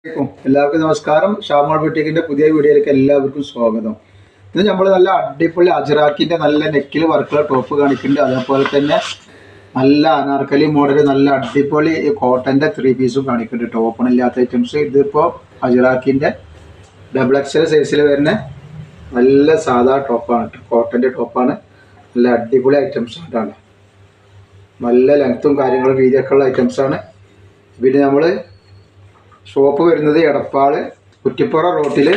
എല്ലാവർക്കും നമസ്കാരം. ഷാമോൾ ബുട്ടീക്കിന്റെ പുതിയ വീഡിയോയിലേക്ക് എല്ലാവർക്കും സ്വാഗതം. ഇത് നമ്മൾ നല്ല അടിപൊളി അജ്രാക്കിന്റെ നല്ല നെക്കിൽ വർക്കുള്ള ടോപ്പ് കാണിക്കുന്നുണ്ട്. അതേപോലെ തന്നെ നല്ല അനാർക്കലി മോഡൽ നല്ല അടിപൊളി കോട്ടന്റെ 3 പീസും കാണിക്കുന്നുണ്ട്. ടോപ്പണില്ലാത്ത ഐറ്റംസ്. ഇതിപ്പോൾ അജ്രാക്കിന്റെ XXL സൈസിൽ വരുന്ന നല്ല സാധാ ടോപ്പാണ്, കോട്ടന്റെ ടോപ്പാണ്. നല്ല അടിപൊളി ഐറ്റംസ് ആണ്. നല്ല ലെങ്ത്തും കാര്യങ്ങളും വീതിയൊക്കെ ഉള്ള ഐറ്റംസാണ്. പിന്നെ നമ്മൾ ഷോപ്പ് വരുന്നത് എടപ്പാള് കുറ്റിപ്പുറ റോട്ടിൽ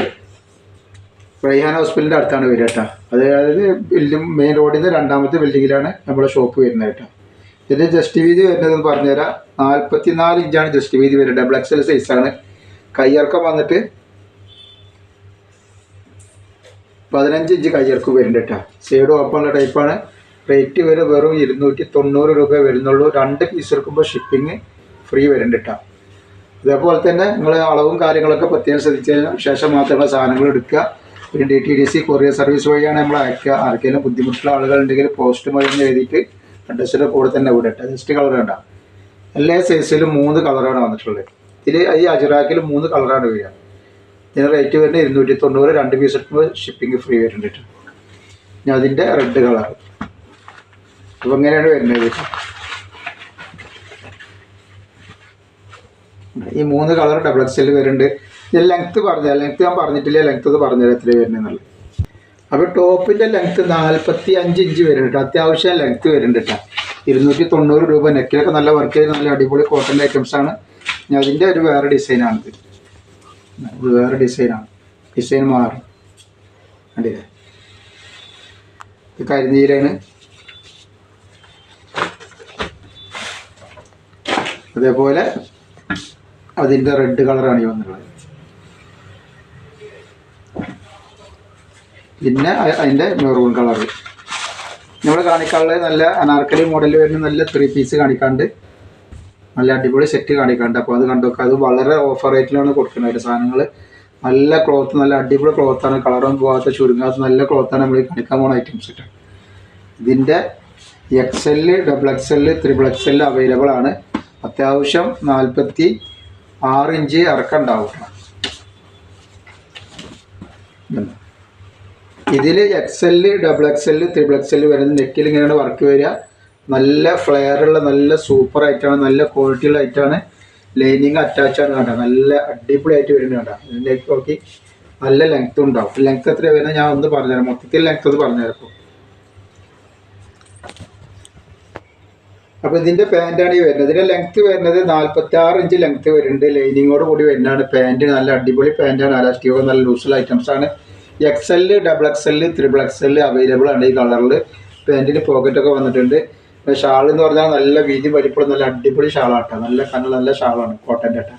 റൈഹാൻ ഹോസ്പിറ്റലിൻ്റെ അടുത്താണ് വരിക കേട്ടോ. അതായത് ബിൽഡിംഗ് മെയിൻ റോഡിൽ നിന്ന് 2ാമത്തെ ബിൽഡിങ്ങിലാണ് നമ്മുടെ ഷോപ്പ് വരുന്നത് കേട്ടോ. ഇതിൻ്റെ ജസ്റ്റ് വീതി വരുന്നതെന്ന് പറഞ്ഞുതരാം. 44 ഇഞ്ചാണ് ജസ്റ്റ് വീതി വരുന്നത്. XXL സൈസാണ്. കയ്യിറക്കം വന്നിട്ട് 15 ഇഞ്ച് കയ്യിറക്കം വരുന്നുണ്ട് കേട്ടോ. സൈഡ് ഓപ്പണുള്ള ടൈപ്പാണ്. റേറ്റ് വരും വെറും 290 രൂപ വരുന്നുള്ളൂ. 2 പീസ് എടുക്കുമ്പോൾ ഷിപ്പിംഗ് ഫ്രീ വരുന്നുണ്ട് കേട്ടോ. അതേപോലെ തന്നെ നിങ്ങൾ അളവും കാര്യങ്ങളൊക്കെ പ്രത്യേകം ശ്രദ്ധിച്ചതിന് ശേഷം മാത്രമേ സാധനങ്ങൾ എടുക്കുക. പിന്നെ DTDC കൊറിയർ സർവീസ് വഴിയാണ് നമ്മൾ അയക്കുക. ആർക്കെങ്കിലും ബുദ്ധിമുട്ടുള്ള ആളുകളുണ്ടെങ്കിൽ പോസ്റ്റ് വഴി എഴുതിയിട്ട് അഡ്രസ്സിൻ്റെ കൂടെ തന്നെ വിടട്ടെ. ജസ്റ്റ് കളർ വേണ്ട. എല്ലാ സൈസിലും 3 കളറാണ് വന്നിട്ടുള്ളത്. ഇതിൽ ഈ അജ്രാക്കിൽ 3 കളറാണ് വരിക. ഇതിന് റേറ്റ് വരുന്നത് 290. 2 പീസ് എടുക്കുമ്പോൾ ഷിപ്പിംഗ് ഫ്രീ വരുന്നുണ്ട്. ഇനി അതിൻ്റെ റെഡ് കളർ അപ്പോൾ ഇങ്ങനെയാണ് വരുന്നത്. ഈ 3 കളർ XXL വരുന്നുണ്ട്. ഞാൻ ലെങ്ത്ത് ഞാൻ പറഞ്ഞിട്ടില്ല. ലെങ്ത്ത് പറഞ്ഞുതരാം എത്ര വരുന്നതെന്നുള്ളത്. അപ്പോൾ ടോപ്പിൻ്റെ ലെങ്ത്ത് 45 ഇഞ്ച് വരുന്നുണ്ട്. അത്യാവശ്യം ലെങ്ത്ത് വരുന്നുണ്ട് കേട്ടോ. 290 രൂപ. നെക്കിലൊക്കെ നല്ല വർക്ക് ചെയ്ത് നല്ല അടിപൊളി കോട്ടൻ്റെ ഐറ്റംസാണ്. ഞാൻ അതിൻ്റെ ഒരു വേറെ ഡിസൈനാണിത്. ഇത് വേറെ ഡിസൈനാണ്. ഡിസൈൻ മാറും കണ്ടില്ലേ. ഇത് കരിനീലാണ്. അതേപോലെ അതിൻ്റെ റെഡ് കളറാണ് ഈ വന്നിട്ടുള്ളത്. പിന്നെ അതിൻ്റെ മെറൂൺ കളർ നമ്മൾ കാണിക്കാനുള്ളത് നല്ല അനാർക്കലി മോഡൽ വരുന്ന നല്ല 3 പീസ് കാണിക്കാണ്ട് നല്ല അടിപൊളി സെറ്റ് കാണിക്കാണ്ട്. അപ്പോൾ അത് കണ്ടോക്കുക. അത് വളരെ ഓഫർ റേറ്റിലാണ് കൊടുക്കുന്നത് സാധനങ്ങൾ. നല്ല ക്ലോത്ത്, നല്ല അടിപൊളി ക്ലോത്താണ്. കളറൊന്നും പോകാത്ത ചുരുങ്ങാത്ത നല്ല ക്ലോത്താണ് നമ്മൾ കാണിക്കാൻ പോകുന്ന ഐറ്റംസ് ഇട്ട്. ഇതിൻ്റെ XL, XXL, XXL അവൈലബിൾ ആണ്. അത്യാവശ്യം 46 ഇഞ്ച് ഇറക്കം ഉണ്ടാവും. ഇതിൽ XL, XXL, XXL വരുന്ന നെക്കിൽ ഇങ്ങനെയാണ് വർക്ക് വരിക. നല്ല ഫ്ലെയറുള്ള നല്ല സൂപ്പർ ആയിട്ടാണ്. നല്ല ക്വാളിറ്റിയുള്ള ആയിട്ടാണ്. ലൈനിങ് അറ്റാച്ചാണ് കണ്ട. നല്ല അടിപൊളിയായിട്ട് വരുന്നുണ്ട്. ഇതിലേക്ക് നോക്കി നല്ല ലെങ്ത്തും ഉണ്ടാവും. ലെങ്ത്ത് എത്ര വരുന്നത് ഞാൻ ഒന്ന് പറഞ്ഞുതരാം. മൊത്തത്തിൽ ലെങ്ത്ത് ഒന്ന് പറഞ്ഞുതരാം. അപ്പോൾ ഇതിൻ്റെ പാൻറ്റാണ് ഈ വരുന്നത്. ഇതിൻ്റെ ലെങ്ത്ത് വരുന്നത് 46 ഇഞ്ച് ലെങ്ത്ത് വരുന്നുണ്ട്. ലൈനിങ്ങോട് കൂടി വരുന്നതാണ് പാൻറ്റ്. നല്ല അടിപൊളി പാൻറ്റാണ്. അലാസ്റ്റിക്കോ നല്ല ലൂസുള്ള ഐറ്റംസാണ്. XL, XXL, XXL അവൈലബിൾ ആണ് ഈ കളറിൽ. പാൻറ്റിന് പോക്കറ്റൊക്കെ വന്നിട്ടുണ്ട്. ഷാൾ എന്ന് പറഞ്ഞാൽ നല്ല വീതി വലിപ്പമുള്ള നല്ല അടിപൊളി ഷാളാട്ടോ. നല്ല കണ്ണ് നല്ല ഷാളാണ് കോട്ടൻ്റെ ആട്ട.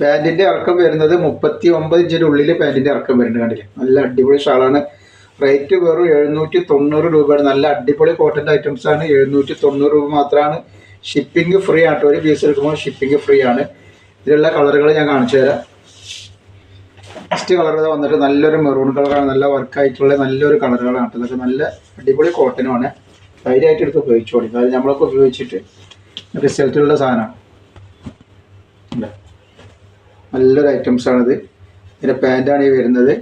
പാൻറ്റിൻ്റെ ഇറക്കം വരുന്നത് 39 ഇഞ്ചിൻ്റെ ഉള്ളിൽ പാൻറ്റിൻ്റെ ഇറക്കം വരുന്നുണ്ട്. കണ്ടില്ലേ. നല്ല അടിപൊളി ഷാളാണ്. റേറ്റ് വെറും 790 രൂപയാണ്. നല്ല അടിപൊളി കോട്ടൻ്റെ ഐറ്റംസാണ്. 790 രൂപ മാത്രമാണ്. ഷിപ്പിംഗ് ഫ്രീ ആട്ടോ. ഒരു പീസ് എടുക്കുമ്പോൾ ഷിപ്പിംഗ് ഫ്രീ ആണ്. ഇതിലുള്ള കളറുകൾ ഞാൻ കാണിച്ചു തരാം. ഫസ്റ്റ് കളർ വന്നിട്ട് നല്ലൊരു മെറൂൺ കളറാണ്. നല്ല വർക്കായിട്ടുള്ള നല്ലൊരു കളറുകളാണ്. ഇതൊക്കെ നല്ല അടിപൊളി കോട്ടനുമാണ്. ധൈര്യമായിട്ട് എടുത്ത് ഉപയോഗിച്ചോളി. അതായത് നമ്മളൊക്കെ ഉപയോഗിച്ചിട്ട് റിസൾട്ടുള്ള സാധനമാണ്. നല്ലൊരു ഐറ്റംസാണിത്. ഇതിൻ്റെ പാൻറ്റാണ് ഈ വരുന്നത്.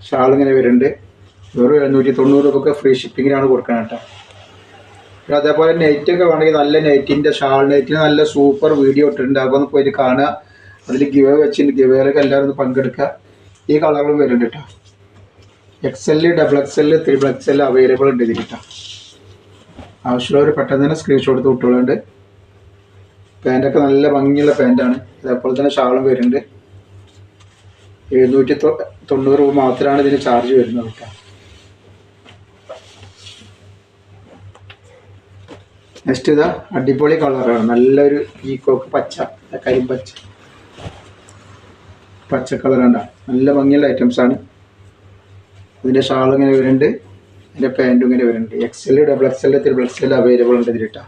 ഷാൾ ഇങ്ങനെ വരുന്നുണ്ട്. വെറും 790 രൂപയ്ക്ക് ഫ്രീ ഷിപ്പിങ്ങിനാണ് കൊടുക്കണം കേട്ടോ. പിന്നെ അതേപോലെ നെറ്റൊക്കെ വേണമെങ്കിൽ നല്ല നെറ്റിൻ്റെ ഷാൾ നെറ്റിന് നല്ല സൂപ്പർ വീഡിയോ ഇട്ടിട്ടുണ്ട്. അപ്പോൾ ഒന്ന് പോയിട്ട് കാണുക. അതിൽ ഗിവ് വെച്ചിട്ടുണ്ട്. ഗിവേയിലൊക്കെ എല്ലാവരും ഒന്ന് പങ്കെടുക്കുക. ഈ കളറും വരുന്നുണ്ട് കേട്ടോ. XL, XXL, XXL അവൈലബിൾ ഉണ്ട് ഇതിൽ കേട്ടോ. ആവശ്യമുള്ളവർ പെട്ടെന്ന് തന്നെ സ്ക്രീൻഷോട്ട് എടുത്ത് വിട്ടുകളുണ്ട്. പാൻറ്റൊക്കെ നല്ല ഭംഗിയുള്ള പാൻറ്റാണ്. അതേപോലെ തന്നെ ഷാളും വരുന്നുണ്ട്. 790 രൂപ മാത്രമാണ് ഇതിന് ചാർജ് വരുന്നത് കേട്ടോ. നെക്സ്റ്റ് ഇതാ അടിപൊളി കളറാണ്. നല്ലൊരു പീക്കോക്ക് പച്ച, പച്ച കളറാണ്. നല്ല ഭംഗിയുള്ള ഐറ്റംസാണ്. ഇതിൻ്റെ ഷാൾ ഇങ്ങനെ വരുന്നുണ്ട്. ഇതിൻ്റെ പാൻറ്റും ഇങ്ങനെ വരുന്നുണ്ട്. XL, XXL, XXL അവൈലബിൾ ഉണ്ട് ഇതിൽ കേട്ടോ.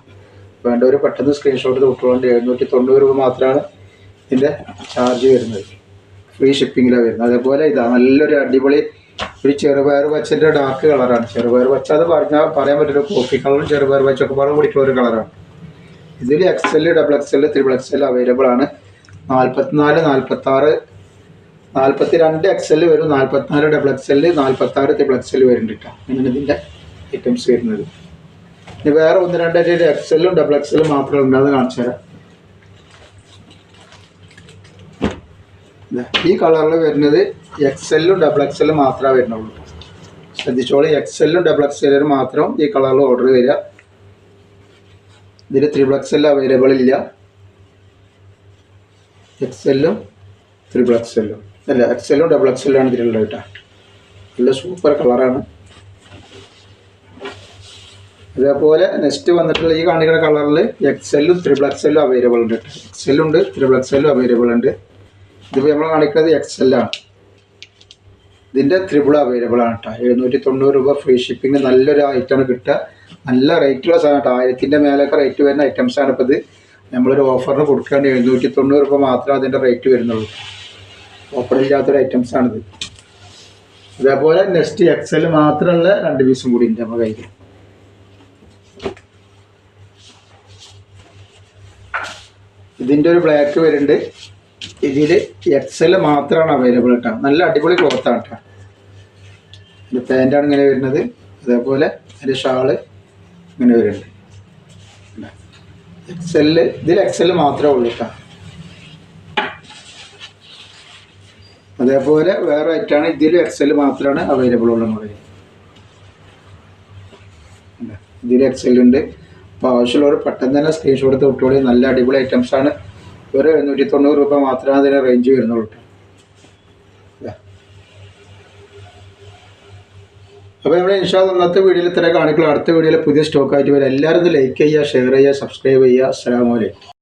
വേണ്ടവർ പെട്ടെന്ന് സ്ക്രീൻഷോട്ട് തൊട്ടുകൊണ്ട് 790 രൂപ മാത്രമാണ് ഇതിൻ്റെ ചാർജ് വരുന്നത്. ഫ്രീ ഷിപ്പിങ്ങിലാണ് വരുന്നത്. അതേപോലെ ഇതാ നല്ലൊരു അടിപൊളി ഒരു ചെറുപയർ പച്ചൻ്റെ ഡാർക്ക് കളറാണ്. ചെറുപയർ പച്ച അത് പറയാൻ പറ്റില്ല. കോഫി കളറും ചെറുപയർ പച്ചൊക്കെ കൂടിയിട്ടുള്ള ഒരു കളറാണ്. ഇതിൽ XL, XXL, XXL അവൈലബിൾ ആണ്. 44, 46, 42 XL വരും, 44 XXL, 46 XXL വരുന്നുണ്ട് കേട്ടോ. അങ്ങനെ ഇതിൻ്റെ ഐറ്റംസ് വരുന്നത്. ഇനി വേറെ 1-2 XL-ഉം XXL മാത്രമേ ഉണ്ടാകുന്ന കാണിച്ചു തരാം. ഈ കളറിൽ വരുന്നത് XL-ഉം XXL മാത്രമേ വരുന്നുള്ളൂ. ശ്രദ്ധിച്ചോളൂ, XL-ഉം XXL മാത്രം ഈ കളറിൽ ഓർഡർ തരിക. ഇതിൽ XXL അവൈലബിൾ ഇല്ല. XL-ഉം XXL-ഉം അല്ല, XL-ഉം XXL ആണ് ഇതിലുള്ളത് കേട്ടോ. നല്ല സൂപ്പർ കളറാണ്. അതേപോലെ നെക്സ്റ്റ് വന്നിട്ടുള്ള ഈ കാണിക്കുന്ന കളറിൽ XL-ഉം XXL-ഉം അവൈലബിൾ ഉണ്ട് കേട്ടോ. XL ഉണ്ട്, XXL അവൈലബിൾ ഉണ്ട്. ഇതിപ്പോൾ നമ്മൾ കാണിക്കുന്നത് XL ആണ്. ഇതിൻ്റെ ത്രിബിൾ അവൈലബിൾ ആണ് കേട്ടോ. 790 രൂപ ഫ്രീ ഷിപ്പിംഗ്. നല്ലൊരു ഐറ്റമാണ് കിട്ടുക. നല്ല റേറ്റുള്ള സാധനം കേട്ടോ. 1000-ൻ്റെ മേലൊക്കെ റേറ്റ് വരുന്ന ഐറ്റംസാണ് ഇപ്പോൾ ഇത്. നമ്മളൊരു ഓഫറിന് കൊടുക്കാണ്ട് 790 രൂപ മാത്രമേ അതിൻ്റെ റേറ്റ് വരുന്നുള്ളൂ. ഓഫറില്ലാത്തൊരു ഐറ്റംസാണിത്. അതേപോലെ നെക്സ്റ്റ് XL മാത്രമുള്ള 2 പീസും കൂടി ഉണ്ട് നമ്മുടെ കയ്യിൽ. ഇതിൻ്റെ ഒരു ബ്ലാക്ക് വരുന്നുണ്ട്. ഇതിൽ XL മാത്രമാണ് അവൈലബിൾ കേട്ടോ. നല്ല അടിപൊളി ക്ലോത്താണ് കേട്ടോ. ഇതിൻ്റെ പാൻറ്റാണ് ഇങ്ങനെ വരുന്നത്. അതേപോലെ അതിൻ്റെ ഷാള് ഇങ്ങനെ വരുന്നുണ്ട്. ഇതിൽ XL മാത്രമേ ഉള്ളൂ കേട്ടോ. അതേപോലെ വേറെ ഐറ്റാണ്. ഇതിൽ XL മാത്രമാണ് അവൈലബിൾ ഉള്ളത് നമ്മുടെ കയ്യിൽ. ഇതിൽ XL ഉണ്ട്. അപ്പോൾ ആവശ്യമുള്ളവർ പെട്ടെന്ന് തന്നെ സ്ക്രീൻഷോട്ട് എടുത്ത് വിട്ടോളി. നല്ല അടിപൊളി ഐറ്റംസാണ്. ഒരു 790 രൂപ മാത്രമേ അതിന് റേഞ്ച് വരുന്നുള്ളൂ. അപ്പോൾ നമ്മൾ ഇൻഷാ അല്ലാഹ് ഇന്നത്തെ വീഡിയോയിൽ ഇത്ര കാണിക്കുള്ളൂ. അടുത്ത വീഡിയോയിൽ പുതിയ സ്റ്റോക്കായിട്ട് വരാം. എല്ലാവരും ഒന്ന് ലൈക്ക് ചെയ്യുക, ഷെയർ ചെയ്യുക, സബ്സ്ക്രൈബ് ചെയ്യുക. അസ്സലാമു അലൈക്കും.